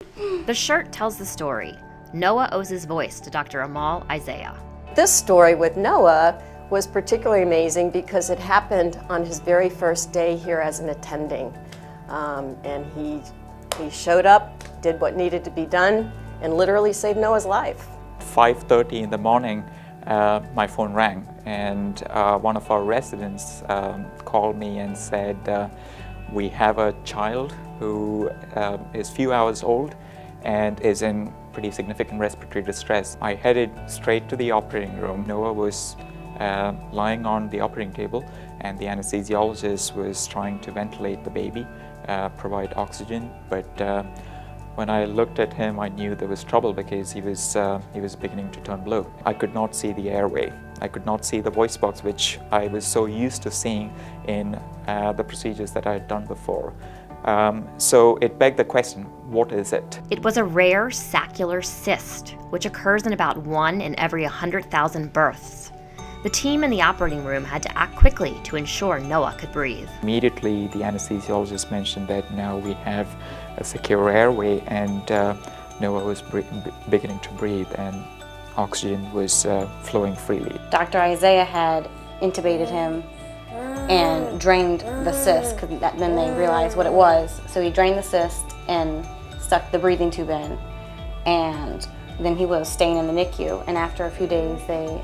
The shirt tells the story. Noah owes his voice to Dr. Amal Isaiah. This story with Noah was particularly amazing because it happened on his very first day here as an attending. And he showed up, did what needed to be done, and literally saved Noah's life. 5:30 in the morning, my phone rang, and one of our residents called me and said, we have a child who is few hours old and is in pretty significant respiratory distress. I headed straight to the operating room. Noah was lying on the operating table, and the anesthesiologist was trying to ventilate the baby, provide oxygen, but when I looked at him, I knew there was trouble because he was beginning to turn blue. I could not see the airway. I could not see the voice box, which I was so used to seeing in the procedures that I had done before. So it begged the question, what is it? It was a rare saccular cyst, which occurs in about 1 in every 100,000 births. The team in the operating room had to act quickly to ensure Noah could breathe. Immediately, the anesthesiologist mentioned that now we have a secure airway, and Noah was beginning to breathe and oxygen was flowing freely. Dr. Isaiah had intubated him and drained the cyst, because then they realized what it was. So he drained the cyst and stuck the breathing tube in, and then he was staying in the NICU. And after a few days, they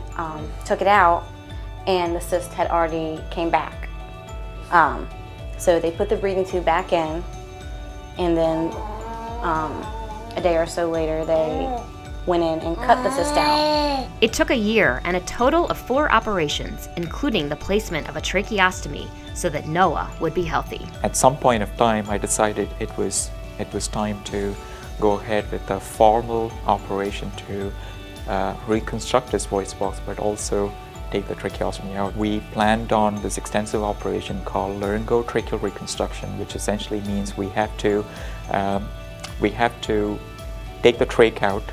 took it out, and the cyst had already came back. So they put the breathing tube back in, and then a day or so later, they went in and cut the cyst out. It took a year and a total of 4 operations, including the placement of a tracheostomy so that Noah would be healthy. At some point of time, I decided it was time to go ahead with a formal operation to reconstruct his voice box, but also take the tracheostomy out. We planned on this extensive operation called laryngotracheal reconstruction, which essentially means we have to take the trach out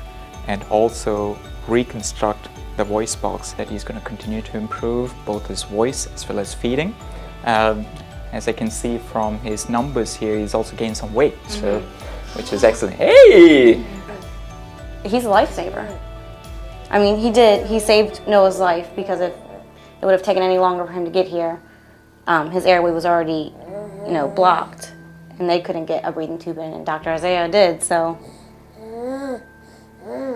and also reconstruct the voice box, that he's going to continue to improve both his voice as well as feeding. As I can see from his numbers here, he's also gained some weight, so, which is excellent. Hey! He's a lifesaver. I mean, he saved Noah's life, because if it would have taken any longer for him to get here, his airway was already, blocked, and they couldn't get a breathing tube in, and Dr. Isaiah did, so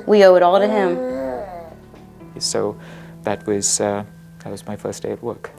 we owe it all to him. So that was my first day at work.